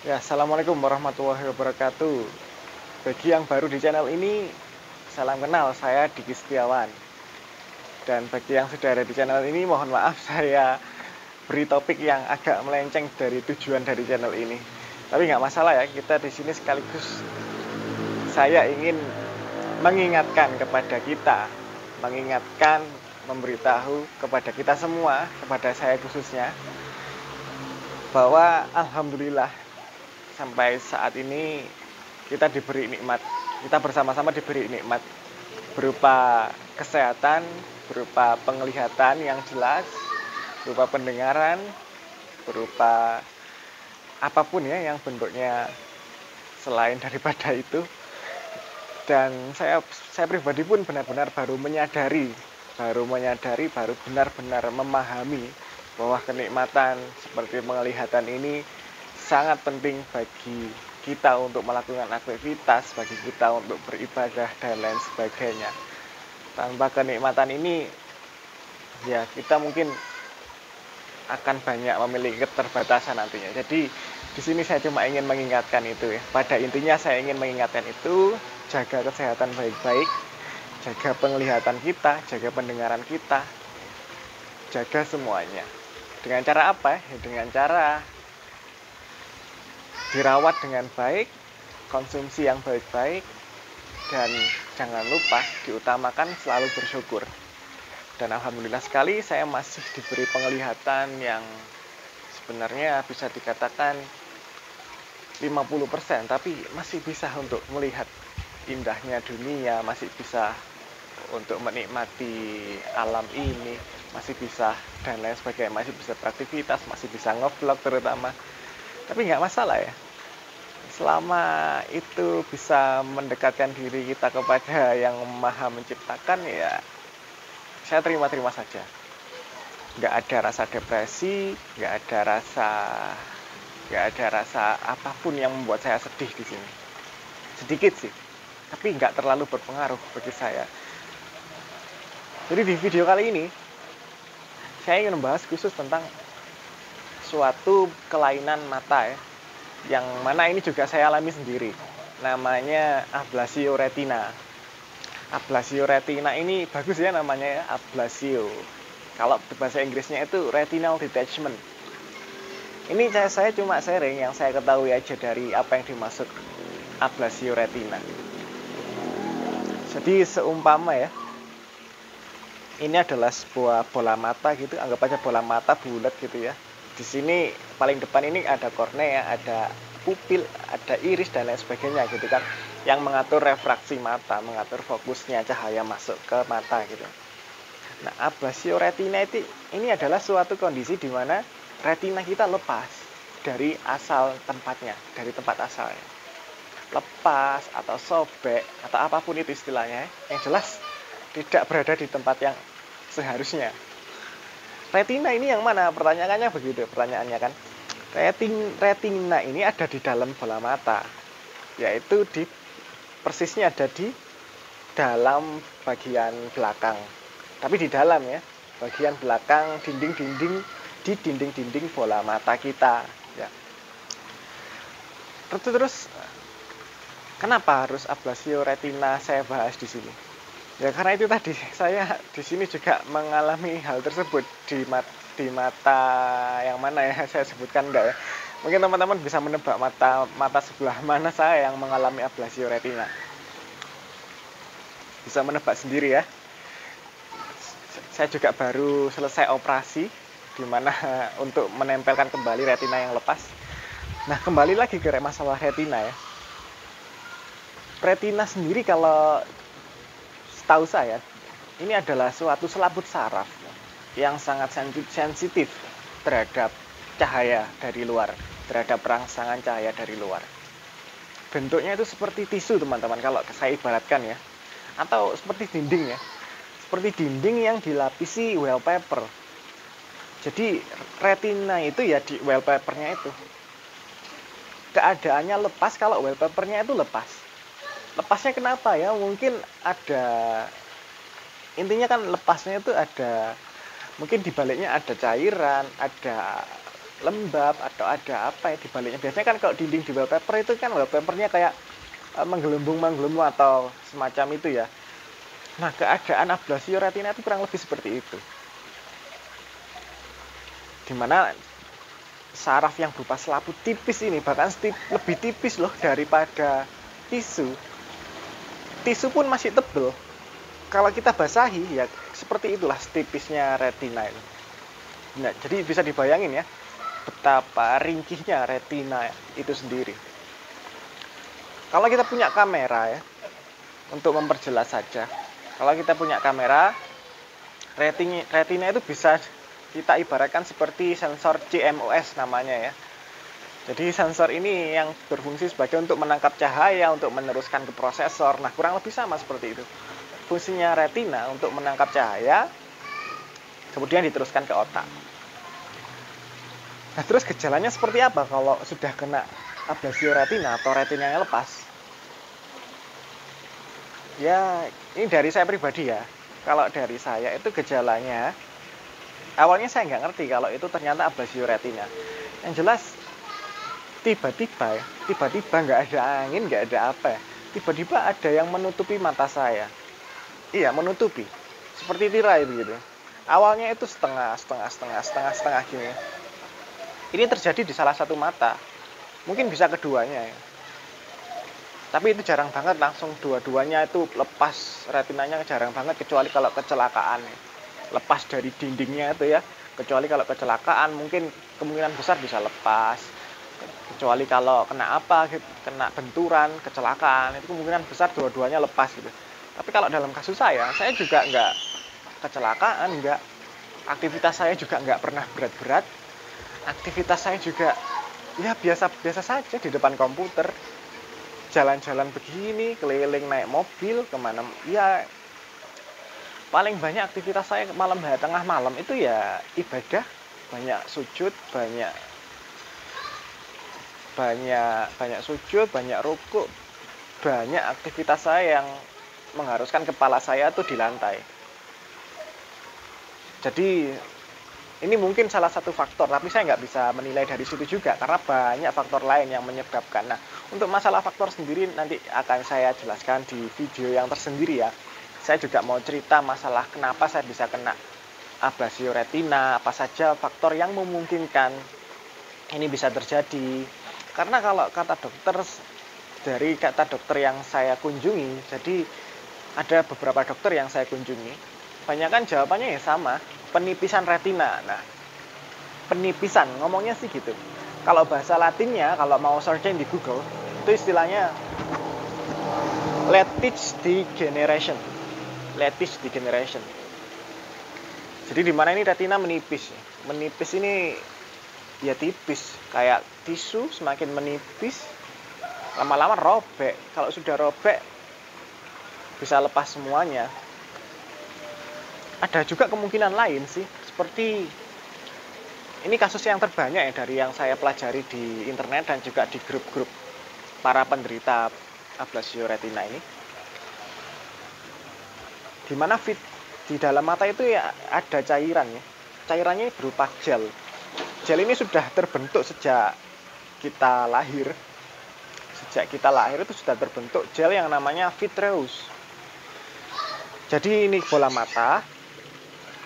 Ya, assalamualaikum warahmatullahi wabarakatuh. Bagi yang baru di channel ini, salam kenal, saya Diki Setiawan. Dan bagi yang sudah ada di channel ini, mohon maaf saya beri topik yang agak melenceng dari tujuan dari channel ini. Tapi nggak masalah ya, kita di sini sekaligus saya ingin mengingatkan kepada kita, mengingatkan, memberitahu kepada kita semua, kepada saya khususnya, bahwa alhamdulillah sampai saat ini kita diberi nikmat, kita bersama-sama diberi nikmat berupa kesehatan, berupa penglihatan yang jelas, berupa pendengaran, berupa apapun ya yang bentuknya selain daripada itu. Dan saya pribadi pun benar-benar baru menyadari, baru benar-benar memahami bahwa kenikmatan seperti penglihatan ini sangat penting bagi kita untuk melakukan aktivitas, bagi kita untuk beribadah dan lain sebagainya. Tanpa kenikmatan ini, ya kita mungkin akan banyak memiliki keterbatasan nantinya. Jadi di sini saya cuma ingin mengingatkan itu ya. Pada intinya saya ingin mengingatkan itu, jaga kesehatan baik-baik, jaga penglihatan kita, jaga pendengaran kita, jaga semuanya. Dengan cara apa? Ya, dengan cara dirawat dengan baik, konsumsi yang baik-baik, dan jangan lupa diutamakan selalu bersyukur. Dan alhamdulillah sekali saya masih diberi penglihatan yang sebenarnya bisa dikatakan 50%, tapi masih bisa untuk melihat indahnya dunia, masih bisa untuk menikmati alam ini, masih bisa dan lain sebagainya, masih bisa beraktivitas, masih bisa ngevlog terutama. Tapi nggak masalah ya, selama itu bisa mendekatkan diri kita kepada yang maha menciptakan, ya saya terima-terima saja. Nggak ada rasa depresi, nggak ada rasa apapun yang membuat saya sedih di sini. Sedikit sih, tapi nggak terlalu berpengaruh bagi saya. Jadi di video kali ini saya ingin membahas khusus tentang suatu kelainan mata ya, yang mana ini juga saya alami sendiri. Namanya ablasio retina. Ablasio retina ini bagus ya namanya ya, ablasio. Kalau bahasa Inggrisnya itu retinal detachment. Ini saya cuma sharing yang saya ketahui aja dari apa yang dimaksud ablasio retina. Jadi seumpama ya, ini adalah sebuah bola mata gitu, anggap aja bola mata bulat gitu ya. Di sini paling depan ini ada kornea, ada pupil, ada iris dan lain sebagainya gitu kan, yang mengatur refraksi mata, mengatur fokusnya cahaya masuk ke mata gitu. Nah, ablasio retina itu ini adalah suatu kondisi di mana retina kita lepas dari asal tempatnya, dari tempat asalnya. Lepas atau sobek atau apapun itu istilahnya, yang jelas tidak berada di tempat yang seharusnya. Retina ini yang mana? Pertanyaannya begitu, pertanyaannya kan. Retina ini ada di dalam bola mata, yaitu persisnya ada di dalam bagian belakang. Tapi di dalam ya, bagian belakang dinding-dinding bola mata kita. Ya. Terus kenapa harus ablasio retina saya bahas di sini? Ya karena itu tadi saya di sini juga mengalami hal tersebut di mata yang mana ya saya sebutkan enggak ya. Mungkin teman-teman bisa menebak mata sebelah mana saya yang mengalami ablasio retina. Bisa menebak sendiri ya. Saya juga baru selesai operasi di mana untuk menempelkan kembali retina yang lepas. Nah, kembali lagi ke masalah retina ya. Retina sendiri kalau setahu saya ini adalah suatu selaput saraf yang sangat sensitif terhadap cahaya dari luar, terhadap rangsangan cahaya dari luar. Bentuknya itu seperti tisu teman-teman kalau saya ibaratkan ya, atau seperti dinding ya, seperti dinding yang dilapisi wallpaper. Jadi retina itu ya di wallpapernya itu keadaannya lepas kalau wallpapernya itu lepas. Lepasnya kenapa ya? Mungkin ada, intinya kan lepasnya itu ada, mungkin di baliknya ada cairan, ada lembab atau ada apa ya di baliknya. Biasanya kan kalau dinding di wallpaper itu kan wallpapernya kayak menggelembung atau semacam itu ya. Nah, keadaan ablasio retina itu kurang lebih seperti itu. Dimana saraf yang berupa selaput tipis ini bahkan lebih tipis loh daripada tisu. Tisu pun masih tebel. Kalau kita basahi ya seperti itulah tipisnya retina ini. Nah, jadi bisa dibayangin ya betapa ringkihnya retina itu sendiri. Kalau kita punya kamera ya, untuk memperjelas saja, kalau kita punya kamera, retina itu bisa kita ibaratkan seperti sensor CMOS namanya ya. Jadi sensor ini yang berfungsi sebagai untuk menangkap cahaya, untuk meneruskan ke prosesor. Nah, kurang lebih sama seperti itu. Fungsinya retina untuk menangkap cahaya, kemudian diteruskan ke otak. Nah, terus gejalanya seperti apa kalau sudah kena ablasio retina atau retinanya lepas? Ya, ini dari saya pribadi ya. Kalau dari saya itu gejalanya, awalnya saya nggak ngerti kalau itu ternyata ablasio retina. Yang jelas, tiba-tiba nggak ada angin, nggak ada apa ya. Tiba-tiba ada yang menutupi mata saya. Iya, menutupi. Seperti tirai begitu. Awalnya itu setengah gini. Ini terjadi di salah satu mata. Mungkin bisa keduanya ya. Tapi itu jarang banget langsung dua-duanya itu lepas, retinanya jarang banget kecuali kalau kecelakaan. Lepas dari dindingnya itu ya. Kecuali kalau kecelakaan mungkin kemungkinan besar bisa lepas. Kecuali kalau kena apa, kena benturan, kecelakaan, itu kemungkinan besar dua-duanya lepas gitu. Tapi kalau dalam kasus saya juga nggak kecelakaan, nggak. Aktivitas saya juga nggak pernah berat-berat. Aktivitas saya juga ya biasa saja di depan komputer. Jalan-jalan begini, keliling naik mobil, kemana. Ya paling banyak aktivitas saya malam hari tengah malam itu ya ibadah. Banyak sujud, banyak sujud, banyak rukuk. Banyak aktivitas saya yang mengharuskan kepala saya tuh di lantai. Jadi ini mungkin salah satu faktor, tapi saya nggak bisa menilai dari situ juga, karena banyak faktor lain yang menyebabkan. Nah, untuk masalah faktor sendiri nanti akan saya jelaskan di video yang tersendiri ya. Saya juga mau cerita masalah kenapa saya bisa kena ablasio retina, apa saja faktor yang memungkinkan ini bisa terjadi. Karena kalau kata dokter, dari kata dokter yang saya kunjungi, jadi ada beberapa dokter yang saya kunjungi, kebanyakan jawabannya ya sama, penipisan retina. Nah, penipisan, ngomongnya sih gitu. Kalau bahasa latinnya, kalau mau searching di Google, itu istilahnya lattice degeneration. Lattice degeneration. Jadi di mana ini retina menipis. Menipis ini ya tipis, kayak tisu semakin menipis, lama-lama robek. Kalau sudah robek, bisa lepas semuanya. Ada juga kemungkinan lain sih, seperti ini kasus yang terbanyak ya dari yang saya pelajari di internet dan juga di grup-grup para penderita ablasio retina ini. Di mana di dalam mata itu ya ada cairan ya. Cairannya berupa gel. Gel ini sudah terbentuk sejak kita lahir. Sejak kita lahir itu sudah terbentuk gel yang namanya vitreous. Jadi ini bola mata.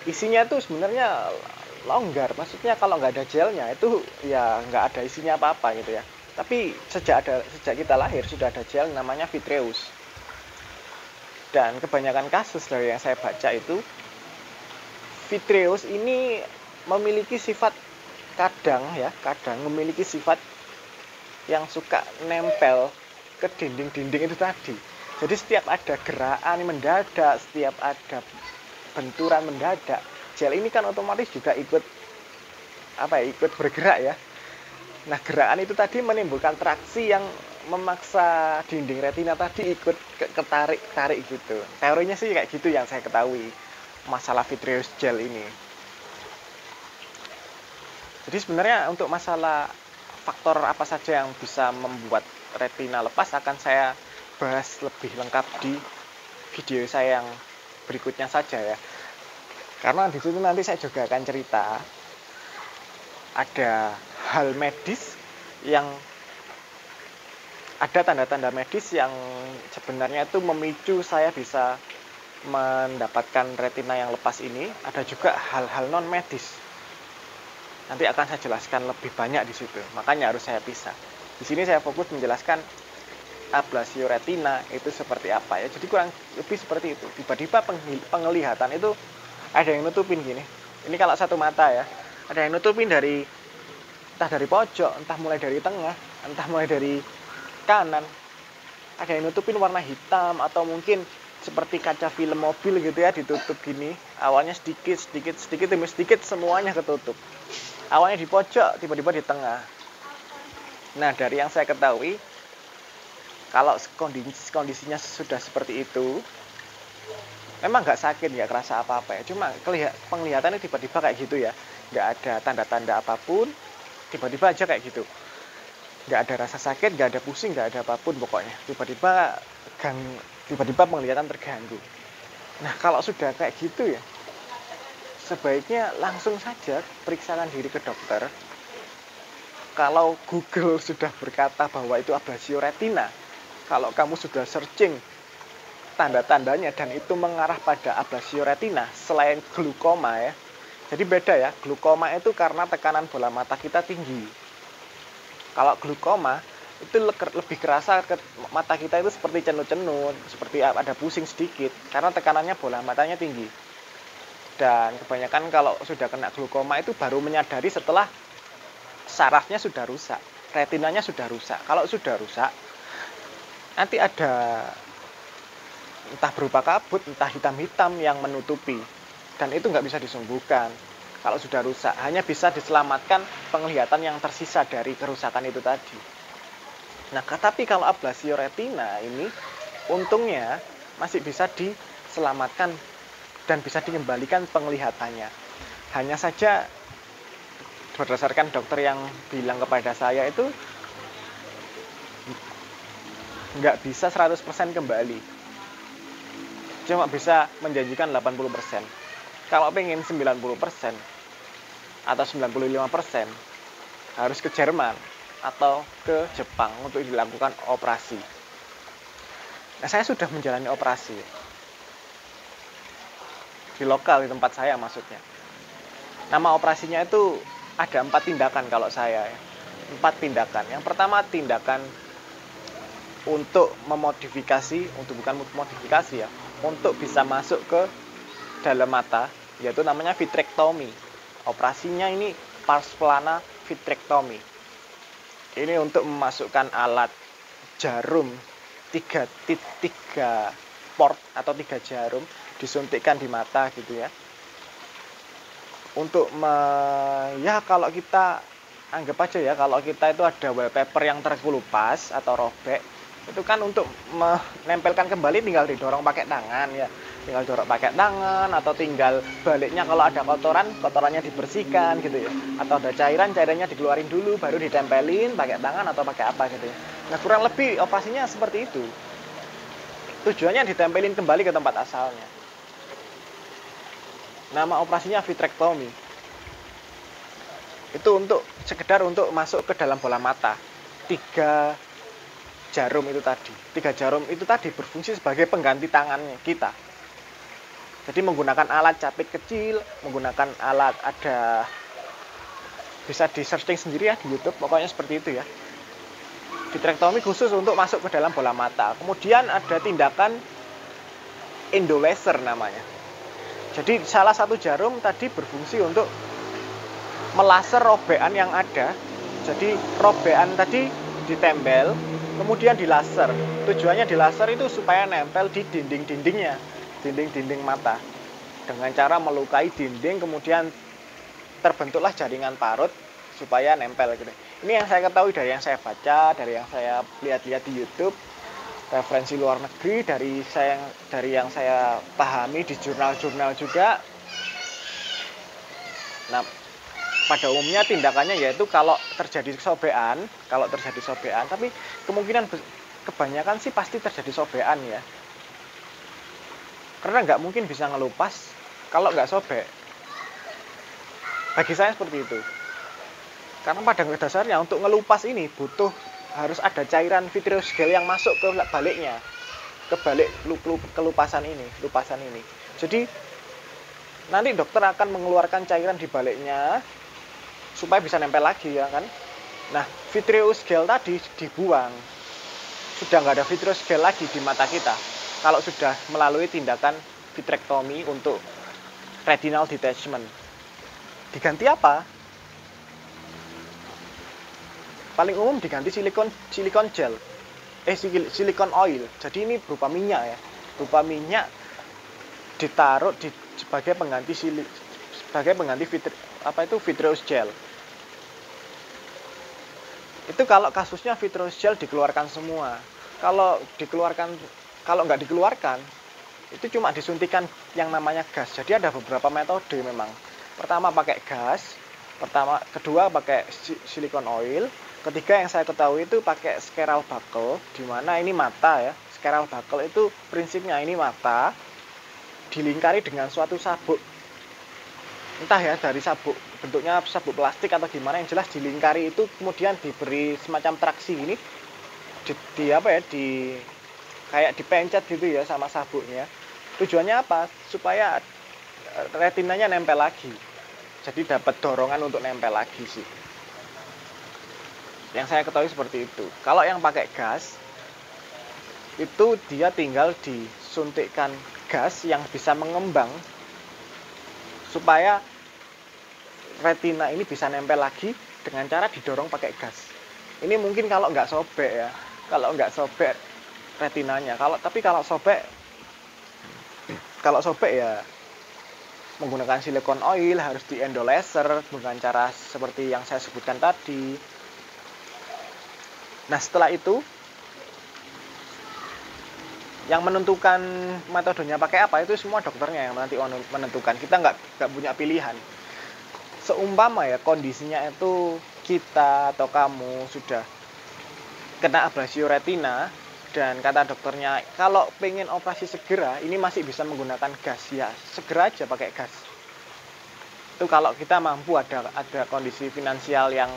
Isinya itu sebenarnya longgar, maksudnya kalau nggak ada gelnya itu ya nggak ada isinya apa-apa gitu ya. Tapi sejak kita lahir sudah ada gel namanya vitreous. Dan kebanyakan kasus dari yang saya baca itu vitreous ini memiliki sifat kadang memiliki sifat yang suka nempel ke dinding-dinding itu tadi. Jadi setiap ada gerakan mendadak, setiap ada benturan mendadak, gel ini kan otomatis juga ikut bergerak ya. Nah, gerakan itu tadi menimbulkan traksi yang memaksa dinding retina tadi ikut tarik gitu. Teorinya sih kayak gitu yang saya ketahui masalah vitreous gel ini. Jadi sebenarnya untuk masalah faktor apa saja yang bisa membuat retina lepas akan saya bahas lebih lengkap di video saya yang berikutnya saja ya. Karena di situ nanti saya juga akan cerita ada hal medis yang ada tanda-tanda medis yang sebenarnya itu memicu saya bisa mendapatkan retina yang lepas ini. Ada juga hal-hal non medis. Nanti akan saya jelaskan lebih banyak di situ. Makanya harus saya pisah. Di sini saya fokus menjelaskan ablasio retina itu seperti apa ya. Jadi kurang lebih seperti itu. Tiba-tiba penglihatan itu ada yang nutupin gini. Ini kalau satu mata ya. Ada yang nutupin dari entah dari pojok, entah mulai dari tengah, entah mulai dari kanan. Ada yang nutupin warna hitam atau mungkin seperti kaca film mobil gitu ya, ditutup gini. Awalnya sedikit demi sedikit semuanya ketutup. Awalnya di pojok, tiba-tiba di tengah. Nah, dari yang saya ketahui, kalau kondisinya sudah seperti itu, memang nggak sakit, nggak kerasa apa-apa ya. Cuma penglihatannya tiba-tiba kayak gitu ya. Nggak ada tanda-tanda apapun, tiba-tiba aja kayak gitu. Nggak ada rasa sakit, nggak ada pusing, nggak ada apapun pokoknya. Tiba-tiba penglihatan terganggu. Nah, kalau sudah kayak gitu ya, sebaiknya langsung saja periksakan diri ke dokter. Kalau Google sudah berkata bahwa itu ablasio retina, kalau kamu sudah searching tanda-tandanya dan itu mengarah pada ablasio retina selain glukoma ya. Jadi beda ya, glukoma itu karena tekanan bola mata kita tinggi. Kalau glukoma itu lebih kerasa ke mata kita itu seperti cenut-cenut, seperti ada pusing sedikit karena tekanannya bola matanya tinggi. Dan kebanyakan kalau sudah kena glukoma itu baru menyadari setelah sarafnya sudah rusak, retinanya sudah rusak. Kalau sudah rusak, nanti ada entah berupa kabut, entah hitam-hitam yang menutupi. Dan itu nggak bisa disembuhkan. Kalau sudah rusak, hanya bisa diselamatkan penglihatan yang tersisa dari kerusakan itu tadi. Nah, tapi kalau ablasio retina ini, untungnya masih bisa diselamatkan dan bisa dikembalikan penglihatannya. Hanya saja berdasarkan dokter yang bilang kepada saya itu nggak bisa 100% kembali. Cuma bisa menjanjikan 80%. Kalau pengen 90% atau 95% harus ke Jerman atau ke Jepang untuk dilakukan operasi. Nah, saya sudah menjalani operasi di lokal, di tempat saya maksudnya. Nama operasinya itu ada 4 tindakan kalau saya. 4 tindakan. Yang pertama tindakan untuk memodifikasi, untuk bisa masuk ke dalam mata, yaitu namanya vitrektomi. Operasinya ini pars plana vitrektomi. Ini untuk memasukkan alat jarum 3 port atau 3 jarum disuntikkan di mata gitu ya. Untuk ya kalau kita anggap aja ya, kalau kita itu ada wallpaper yang terkelupas atau robek, itu kan untuk menempelkan kembali tinggal didorong pakai tangan ya. Tinggal dorong pakai tangan atau tinggal baliknya kalau ada kotorannya dibersihkan gitu ya. Atau ada cairannya dikeluarin dulu baru ditempelin pakai tangan atau pakai apa gitu ya. Nah, kurang lebih operasinya seperti itu. Tujuannya ditempelin kembali ke tempat asalnya. Nama operasinya vitrektomi. Itu sekedar untuk masuk ke dalam bola mata. 3 jarum itu tadi. 3 jarum itu tadi berfungsi sebagai pengganti tangannya kita. Jadi menggunakan alat capit kecil, menggunakan alat bisa di searching sendiri ya di YouTube, pokoknya seperti itu ya. Vitrektomi khusus untuk masuk ke dalam bola mata. Kemudian ada tindakan endolaser namanya. Jadi salah satu jarum tadi berfungsi untuk melaser robekan yang ada. Jadi robekan tadi ditempel, kemudian dilaser. Tujuannya dilaser itu supaya nempel di dinding mata. Dengan cara melukai dinding, kemudian terbentuklah jaringan parut supaya nempel gitu. Ini yang saya ketahui dari yang saya baca, dari yang saya lihat-lihat di YouTube, referensi luar negeri, dari yang saya pahami di jurnal-jurnal juga. Nah, pada umumnya tindakannya yaitu kalau terjadi sobekan, tapi kemungkinan kebanyakan sih pasti terjadi sobekan ya. Karena nggak mungkin bisa ngelupas kalau nggak sobek. Bagi saya seperti itu. Karena pada dasarnya untuk ngelupas ini harus ada cairan vitreous gel yang masuk ke baliknya, ke balik lupasan ini. Jadi nanti dokter akan mengeluarkan cairan di baliknya supaya bisa nempel lagi ya kan. Nah, vitreous gel tadi dibuang. Sudah nggak ada vitreous gel lagi di mata kita kalau sudah melalui tindakan vitrektomi untuk retinal detachment. Diganti apa? Paling umum diganti silikon gel. Silikon oil. Jadi ini berupa minyak ya. Berupa minyak ditaruh sebagai pengganti vitreous gel. Itu kalau kasusnya vitreous gel dikeluarkan semua. Kalau nggak dikeluarkan, itu cuma disuntikan yang namanya gas. Jadi ada beberapa metode memang. Pertama pakai gas, kedua pakai silikon oil, ketiga yang saya ketahui itu pakai scleral buckle, di mana ini mata ya. Scleral buckle itu prinsipnya ini mata dilingkari dengan suatu sabuk. Entah ya dari sabuk, bentuknya sabuk plastik atau gimana, yang jelas dilingkari itu kemudian diberi semacam traksi ini kayak dipencet gitu ya sama sabuknya. Tujuannya apa? Supaya retinanya nempel lagi. Jadi dapat dorongan untuk nempel lagi sih. Yang saya ketahui seperti itu. Kalau yang pakai gas, itu dia tinggal disuntikkan gas yang bisa mengembang supaya retina ini bisa nempel lagi dengan cara didorong pakai gas. Ini mungkin kalau nggak sobek ya. Kalau nggak sobek retinanya. Tapi kalau sobek ya menggunakan silikon oil, harus di endo laser dengan cara seperti yang saya sebutkan tadi. Nah, setelah itu yang menentukan metodenya pakai apa itu semua dokternya yang nanti menentukan. Kita nggak punya pilihan. Seumpama ya kondisinya itu kita atau kamu sudah kena ablasio retina dan kata dokternya kalau pengen operasi segera ini masih bisa menggunakan gas, ya segera aja pakai gas. Itu kalau kita mampu ada kondisi finansial yang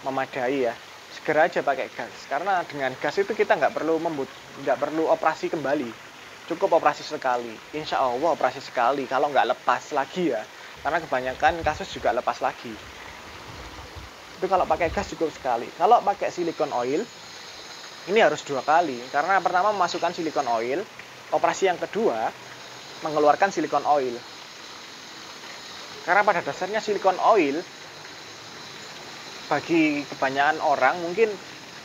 memadai ya, segera aja pakai gas. Karena dengan gas itu kita nggak perlu operasi kembali, cukup operasi sekali. Insya Allah operasi sekali, kalau nggak lepas lagi ya, karena kebanyakan kasus juga lepas lagi. Itu kalau pakai gas cukup sekali. Kalau pakai silikon oil ini harus 2 kali, karena pertama memasukkan silikon oil, operasi yang kedua mengeluarkan silikon oil. Karena pada dasarnya silikon oil bagi kebanyakan orang mungkin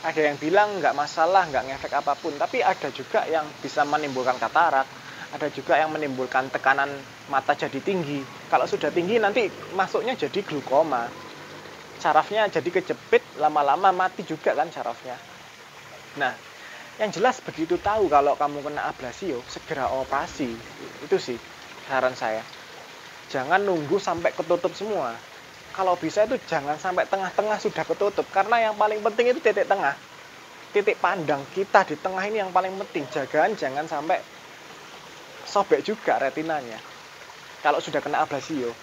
ada yang bilang nggak masalah, nggak ngefek apapun, tapi ada juga yang bisa menimbulkan katarak, ada juga yang menimbulkan tekanan mata jadi tinggi. Kalau sudah tinggi nanti masuknya jadi glukoma, sarafnya jadi kejepit, lama-lama mati juga kan sarafnya. Nah, yang jelas begitu tahu kalau kamu kena ablasio, segera operasi. Itu sih saran saya. Jangan nunggu sampai ketutup semua. Kalau bisa itu jangan sampai tengah-tengah sudah ketutup. Karena yang paling penting itu titik tengah. Titik pandang kita di tengah ini yang paling penting. Jangan sampai sobek juga retinanya. Kalau sudah kena ablasio.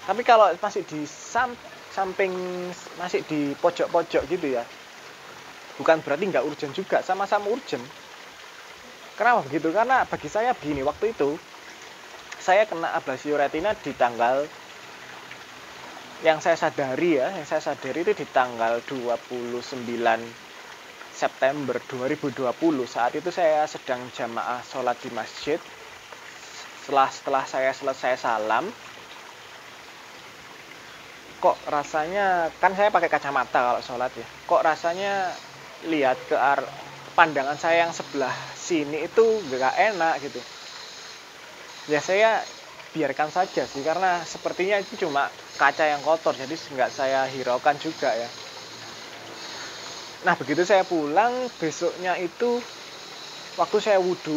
Tapi kalau masih di samping, masih di pojok-pojok gitu ya, bukan berarti nggak urgent juga, sama-sama urgent. Kenapa begitu? Karena bagi saya begini, waktu itu saya kena ablasio retina di tanggal yang saya sadari itu di tanggal 29 September 2020. Saat itu saya sedang jamaah sholat di masjid. Setelah saya selesai salam, kok rasanya, kan saya pakai kacamata kalau sholat ya, kok rasanya lihat ke arah pandangan saya yang sebelah sini itu gak enak gitu. Ya saya biarkan saja sih, karena sepertinya itu cuma kaca yang kotor, jadi nggak saya hiraukan juga ya. Nah begitu saya pulang, besoknya itu waktu saya wudhu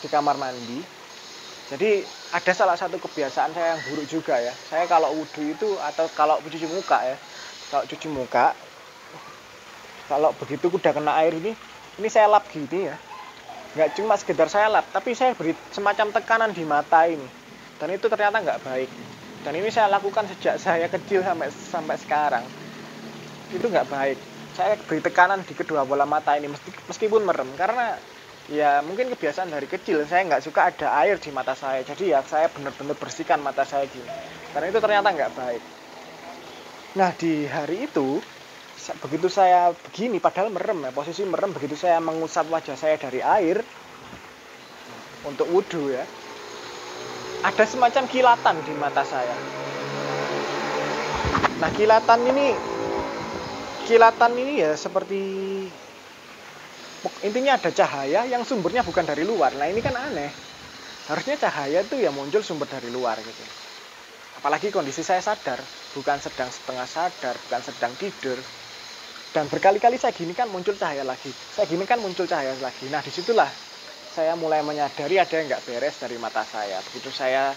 di kamar mandi, jadi ada salah satu kebiasaan saya yang buruk juga ya. Saya kalau wudhu itu, atau kalau cuci muka ya, kalau begitu udah kena air ini saya lap gini ya. Nggak cuma sekedar saya lap, tapi saya beri semacam tekanan di mata ini. Dan itu ternyata nggak baik. Dan ini saya lakukan sejak saya kecil sampai sekarang. itu nggak baik. Saya beri tekanan di kedua bola mata ini meskipun merem, karena ya mungkin kebiasaan dari kecil saya nggak suka ada air di mata saya, jadi ya saya benar-benar bersihkan mata saya gini, karena itu ternyata nggak baik. Nah di hari itu begitu saya begini, padahal merem ya, posisi merem, begitu saya mengusap wajah saya dari air untuk wudhu ya, ada semacam kilatan di mata saya. Nah kilatan ini ya seperti, intinya ada cahaya yang sumbernya bukan dari luar. Nah ini kan aneh, harusnya cahaya itu ya muncul sumber dari luar gitu. Apalagi kondisi saya sadar, bukan sedang setengah sadar, bukan sedang tidur. Dan berkali-kali saya gini kan muncul cahaya lagi, saya gini kan muncul cahaya lagi. Nah disitulah saya mulai menyadari ada yang nggak beres dari mata saya. Begitu saya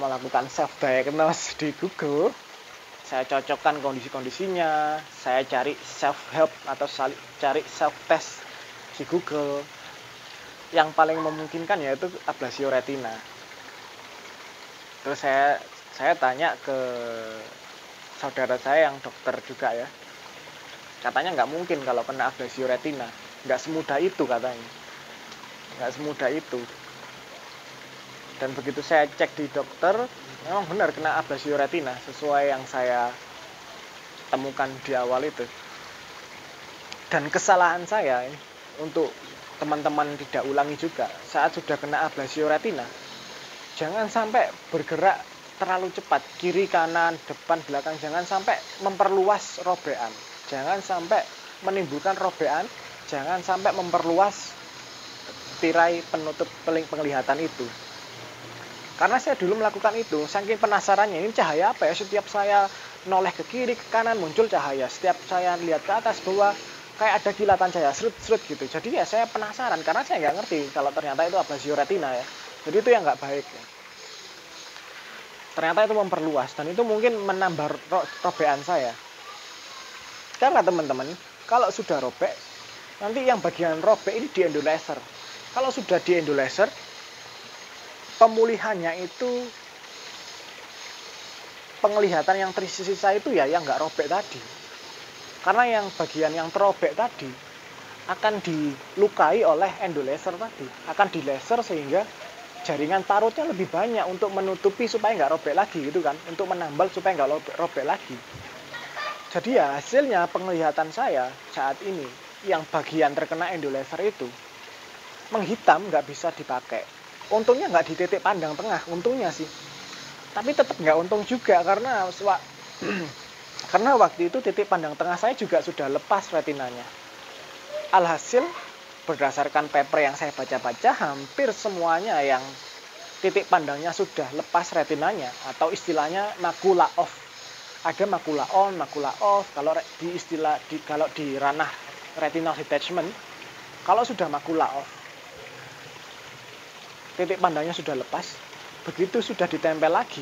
melakukan self-diagnose di Google, saya cocokkan kondisi-kondisinya, saya cari self-help atau cari self-test di Google. Yang paling memungkinkan yaitu ablasio retina. Terus saya tanya ke saudara saya yang dokter juga ya. Katanya nggak mungkin kalau kena ablasio retina. Nggak semudah itu katanya. Nggak semudah itu. Dan begitu saya cek di dokter, memang benar kena ablasio retina sesuai yang saya temukan di awal itu. Dan kesalahan saya untuk teman-teman tidak ulangi juga, saat sudah kena ablasio retina, jangan sampai bergerak terlalu cepat, kiri, kanan, depan, belakang, jangan sampai memperluas robekan, jangan sampai menimbulkan robekan, jangan sampai memperluas tirai penutup penglihatan itu. Karena saya dulu melakukan itu, saking penasarannya, ini cahaya apa ya? Setiap saya noleh ke kiri, ke kanan muncul cahaya. Setiap saya lihat ke atas, bawah, kayak ada kilatan cahaya, serut-serut gitu. Jadi ya saya penasaran, karena saya nggak ngerti kalau ternyata itu ablasio retina ya. Jadi itu yang nggak baik ya. Ternyata itu memperluas, dan itu mungkin menambah robekan saya. Karena teman-teman, kalau sudah robek, nanti yang bagian robek ini di endolaser. Kalau sudah di endolaser, pemulihannya itu penglihatan yang tersisa itu ya yang nggak robek tadi. Karena yang bagian yang terobek tadi akan dilukai oleh endolaser tadi, akan dilaser sehingga jaringan parutnya lebih banyak untuk menutupi supaya nggak robek lagi gitu kan, untuk menambal supaya nggak robek lagi. Jadi ya hasilnya penglihatan saya saat ini yang bagian terkena endolaser itu menghitam, nggak bisa dipakai. Untungnya nggak di titik pandang tengah, untungnya sih. Tapi tetap nggak untung juga karena waktu itu titik pandang tengah saya juga sudah lepas retinanya. Alhasil berdasarkan paper yang saya baca-baca, hampir semuanya yang titik pandangnya sudah lepas retinanya atau istilahnya makula off. Ada makula on, makula off. Kalau di ranah retinal detachment, kalau sudah makula off, titik pandangnya sudah lepas, begitu sudah ditempel lagi,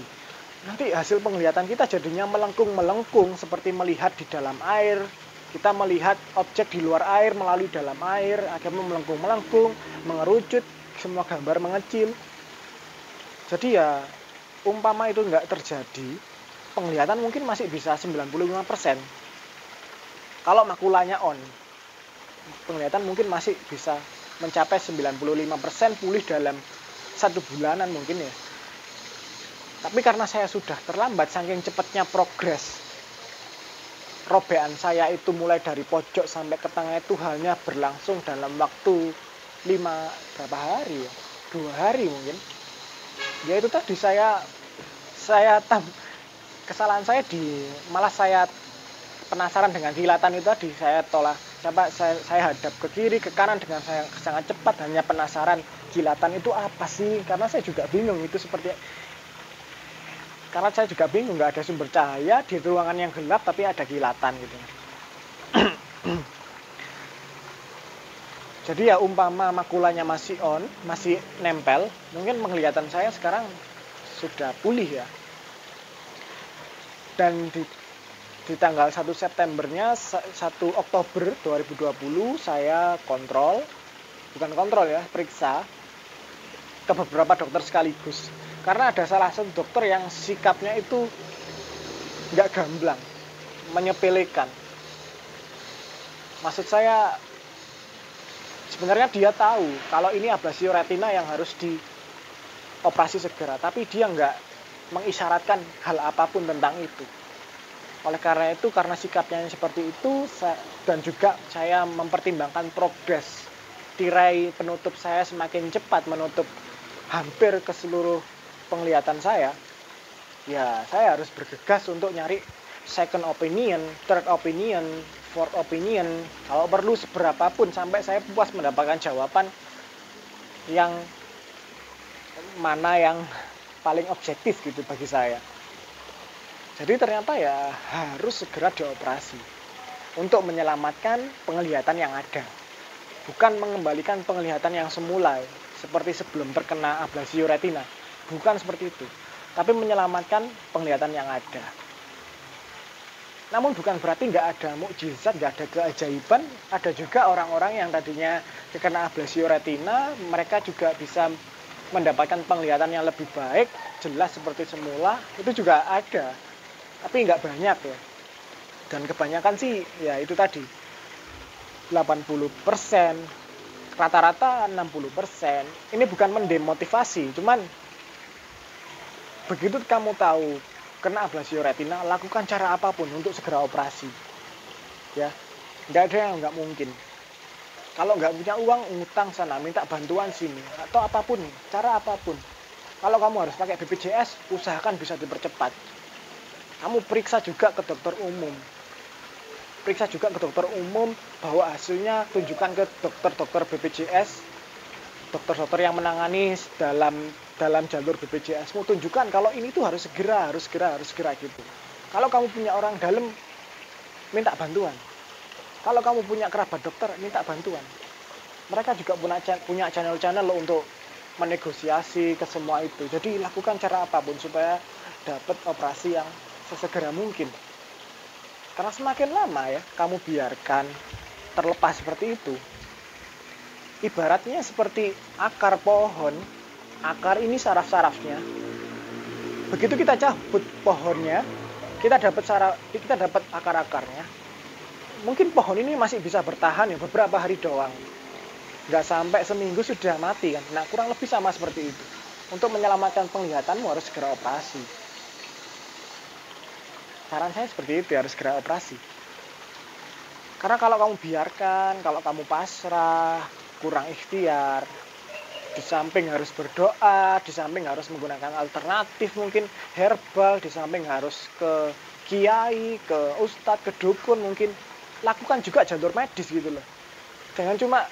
nanti hasil penglihatan kita jadinya melengkung-melengkung seperti melihat di dalam air. Kita melihat objek di luar air melalui dalam air, akhirnya melengkung-melengkung, mengerucut, semua gambar mengecil. Jadi ya, umpama itu nggak terjadi, penglihatan mungkin masih bisa 95%. Kalau makulanya on, penglihatan mungkin masih bisa mencapai 95% pulih dalam 1 bulanan mungkin ya. Tapi karena saya sudah terlambat, saking cepatnya progres robekan saya itu mulai dari pojok sampai ke tengah itu hanya berlangsung dalam waktu 2 hari mungkin. Ya itu tadi kesalahan saya malah saya penasaran dengan kilatan itu tadi, saya tolak. Saya hadap ke kiri, ke kanan dengan saya sangat cepat, hanya penasaran kilatan itu apa sih, karena saya juga bingung itu karena saya juga bingung, nggak ada sumber cahaya di ruangan yang gelap tapi ada kilatan gitu. Jadi ya umpama makulanya masih on, masih nempel, mungkin penglihatan saya sekarang sudah pulih ya. Dan di tanggal 1 Septembernya, 1 Oktober 2020 saya periksa ke beberapa dokter sekaligus. Karena ada salah satu dokter yang sikapnya itu nggak gamblang, menyepelekan. Maksud saya, sebenarnya dia tahu kalau ini ablasio retina yang harus dioperasi segera, tapi dia nggak mengisyaratkan hal apapun tentang itu. Oleh karena itu, karena sikapnya yang seperti itu, dan juga saya mempertimbangkan progres tirai penutup saya semakin cepat menutup hampir ke seluruh penglihatan saya, ya saya harus bergegas untuk nyari second opinion, third opinion, fourth opinion, kalau perlu seberapapun sampai saya puas mendapatkan jawaban yang mana yang paling objektif gitu bagi saya. Jadi ternyata ya harus segera dioperasi untuk menyelamatkan penglihatan yang ada. Bukan mengembalikan penglihatan yang semula seperti sebelum terkena ablasio retina. Bukan seperti itu. Tapi menyelamatkan penglihatan yang ada. Namun bukan berarti nggak ada mukjizat, nggak ada keajaiban. Ada juga orang-orang yang tadinya terkena ablasio retina, mereka juga bisa mendapatkan penglihatan yang lebih baik, jelas seperti semula. Itu juga ada. Tapi nggak banyak ya. Dan kebanyakan sih ya itu tadi 80%, rata-rata 60%. Ini bukan mendemotivasi, cuman begitu kamu tahu kena ablasio retina, lakukan cara apapun untuk segera operasi. Ya, nggak ada yang nggak mungkin. Kalau nggak punya uang, ngutang sana, minta bantuan sini, atau apapun, cara apapun. Kalau kamu harus pakai BPJS, usahakan bisa dipercepat. Kamu periksa juga ke dokter umum. Periksa juga ke dokter umum bahwa hasilnya tunjukkan ke dokter-dokter BPJS, dokter-dokter yang menangani dalam jalur BPJS-mu, tunjukkan kalau ini tuh harus segera gitu. Kalau kamu punya orang dalam, minta bantuan. Kalau kamu punya kerabat dokter, minta bantuan. Mereka juga punya channel-channel untuk menegosiasi ke semua itu. Jadi lakukan cara apapun supaya dapat operasi yang sesegera mungkin. Karena semakin lama ya kamu biarkan terlepas seperti itu, ibaratnya seperti akar pohon. Akar ini saraf-sarafnya. Begitu kita cabut pohonnya, kita dapat akar-akarnya. Mungkin pohon ini masih bisa bertahan ya beberapa hari doang. Nggak sampai seminggu sudah mati kan. Nah, kurang lebih sama seperti itu. Untuk menyelamatkan penglihatanmu harus segera operasi. Saran saya seperti itu, harus segera operasi. Karena kalau kamu biarkan, kalau kamu pasrah, kurang ikhtiar, di samping harus berdoa, di samping harus menggunakan alternatif mungkin herbal, di samping harus ke kiai, ke ustadz, ke dukun mungkin, lakukan juga jalur medis gitu loh. Jangan cuma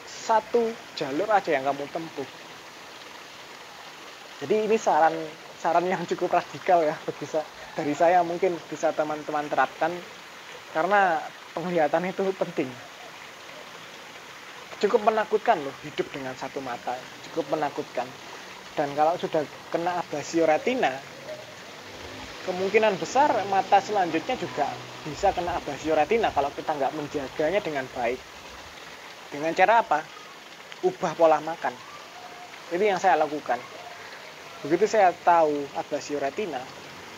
satu jalur aja yang kamu tempuh. Jadi ini saran yang cukup radikal ya dari saya, mungkin bisa teman-teman terapkan karena penglihatan itu penting. Cukup menakutkan loh hidup dengan satu mata, cukup menakutkan. Dan kalau sudah kena ablasio retina, kemungkinan besar mata selanjutnya juga bisa kena ablasio retina kalau kita nggak menjaganya dengan baik. Dengan cara apa? Ubah pola makan. Itu yang saya lakukan. Begitu saya tahu ablasio retina,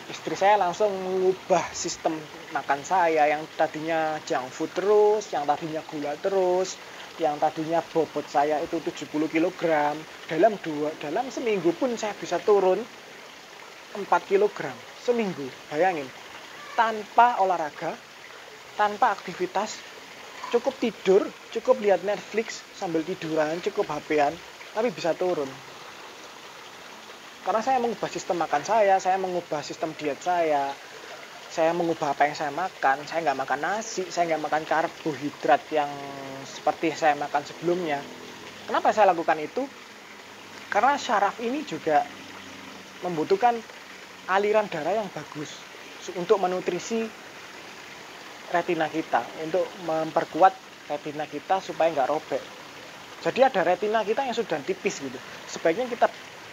istri saya langsung mengubah sistem makan saya yang tadinya junk food terus, yang tadinya gula terus, yang tadinya bobot saya itu 70 kg. Dalam seminggu pun saya bisa turun 4 kg seminggu. Bayangin, tanpa olahraga, tanpa aktivitas, cukup tidur, cukup lihat Netflix sambil tiduran, cukup HP-an, tapi bisa turun. Karena saya mengubah sistem makan saya mengubah sistem diet saya mengubah apa yang saya makan. Saya nggak makan nasi, saya nggak makan karbohidrat yang seperti saya makan sebelumnya. Kenapa saya lakukan itu? Karena syaraf ini juga membutuhkan aliran darah yang bagus untuk menutrisi retina kita, untuk memperkuat retina kita supaya nggak robek. Jadi ada retina kita yang sudah tipis gitu. Sebaiknya kita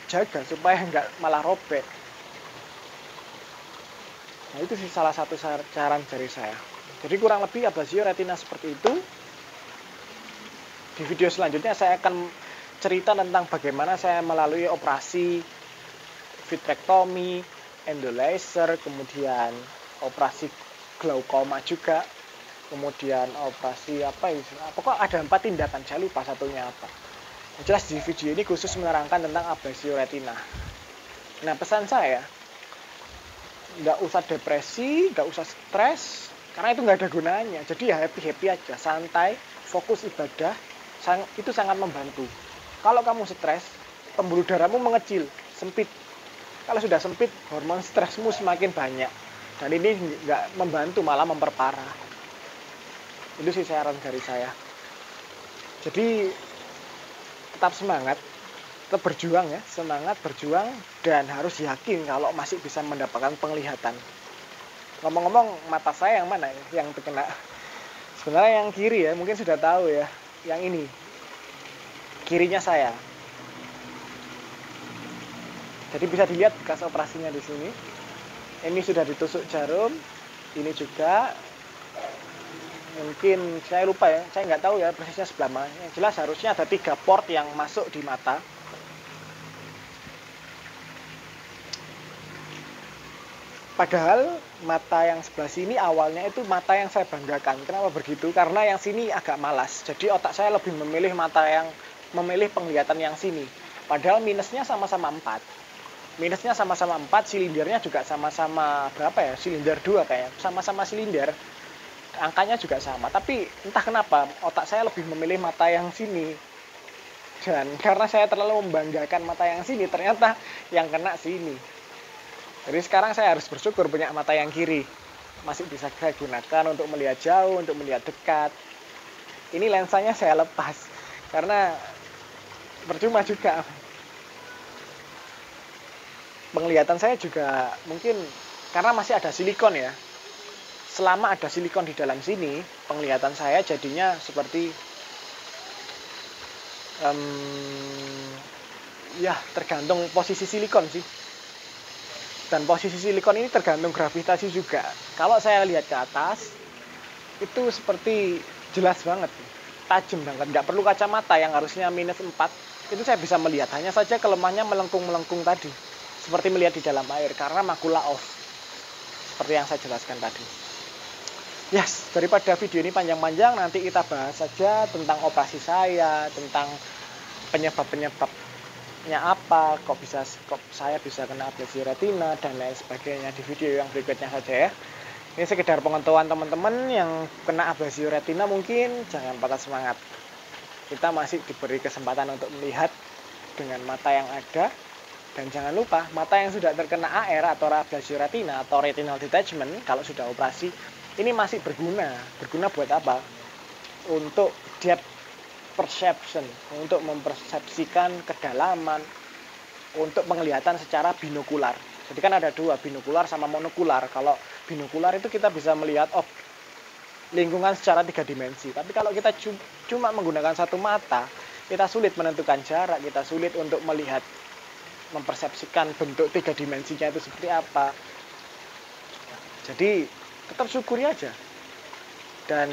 jaga supaya nggak malah robek. Nah, itu sih salah satu saran dari saya. Jadi kurang lebih ablasio retina seperti itu. Di video selanjutnya saya akan cerita tentang bagaimana saya melalui operasi vitrectomy, endolaser, kemudian operasi glaukoma juga. kemudian operasi apa ya, pokoknya ada 4 tindakan, saya lupa satunya apa. Yang jelas di video ini khusus menerangkan tentang ablasi retina. Nah, pesan saya, nggak usah depresi, nggak usah stres, karena itu nggak ada gunanya. Jadi ya happy-happy aja, santai, fokus ibadah, itu sangat membantu. Kalau kamu stres, pembuluh darahmu mengecil, sempit. Kalau sudah sempit, hormon stresmu semakin banyak. Dan ini nggak membantu, malah memperparah. Itu sih saran dari saya. Jadi tetap semangat, tetap berjuang ya, semangat berjuang, dan harus yakin kalau masih bisa mendapatkan penglihatan. Ngomong-ngomong, mata saya yang mana ya yang terkena? Sebenarnya yang kiri ya, mungkin sudah tahu ya, yang ini, kirinya saya. Jadi bisa dilihat bekas operasinya di sini. Ini sudah ditusuk jarum, ini juga. Mungkin saya lupa ya, saya nggak tahu ya persisnya sebelah mana. Yang jelas harusnya ada 3 port yang masuk di mata. Padahal mata yang sebelah sini awalnya itu mata yang saya banggakan. Kenapa begitu? Karena yang sini agak malas. Jadi otak saya lebih memilih memilih penglihatan yang sini. Padahal minusnya sama-sama 4. Minusnya sama-sama 4, silindernya juga sama-sama berapa ya? Silinder 2 kayaknya. Sama-sama silinder. Angkanya juga sama. Tapi entah kenapa otak saya lebih memilih mata yang sini. Dan karena saya terlalu membanggakan mata yang sini, ternyata yang kena sini. Jadi sekarang saya harus bersyukur punya mata yang kiri. Masih bisa saya gunakan untuk melihat jauh, untuk melihat dekat. Ini lensanya saya lepas. Karena percuma juga. Penglihatan saya juga mungkin karena masih ada silikon ya. Selama ada silikon di dalam sini, penglihatan saya jadinya seperti ya tergantung posisi silikon sih. Dan posisi silikon ini tergantung gravitasi juga. Kalau saya lihat ke atas, itu seperti jelas banget, tajam banget. Nggak perlu kacamata yang harusnya -4, itu saya bisa melihat. Hanya saja kelemahannya melengkung-melengkung tadi. Seperti melihat di dalam air, karena makula off. Seperti yang saya jelaskan tadi. Yes, daripada video ini panjang-panjang, nanti kita bahas saja tentang operasi saya, tentang penyebab-penyebabnya apa, kok saya bisa kena ablasi retina, dan lain sebagainya di video yang berikutnya saja ya. Ini sekedar pengetahuan teman-teman yang kena ablasi retina, mungkin jangan patah semangat. Kita masih diberi kesempatan untuk melihat dengan mata yang ada. Dan jangan lupa, mata yang sudah terkena AR atau ablasi retina atau retinal detachment, kalau sudah operasi, ini masih berguna. Berguna buat apa? Untuk depth perception, untuk mempersepsikan kedalaman, untuk penglihatan secara binokular. Jadi kan ada 2, binokular sama monokular. Kalau binokular itu kita bisa melihat lingkungan secara 3 dimensi. Tapi kalau kita cuma menggunakan satu mata, kita sulit menentukan jarak, kita sulit untuk melihat, mempersepsikan bentuk 3 dimensinya itu seperti apa. Jadi tetap syukuri aja. Dan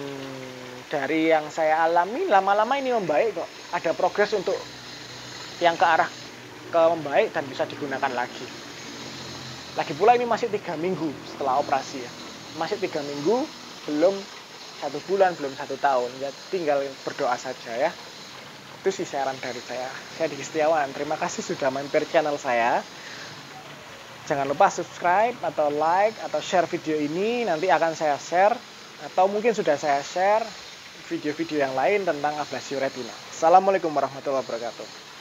dari yang saya alami, lama-lama ini membaik kok. Ada progres untuk yang ke arah ke membaik dan bisa digunakan lagi. Lagi pula ini masih 3 minggu setelah operasi ya. Masih 3 minggu, belum 1 bulan, belum 1 tahun. Ya tinggal berdoa saja ya. Itu sih saran dari saya. Saya Diki Setiawan. Terima kasih sudah mampir channel saya. Jangan lupa subscribe atau like atau share video ini. Nanti akan saya share atau mungkin sudah saya share video-video yang lain tentang ablasi retina. Assalamualaikum warahmatullahi wabarakatuh.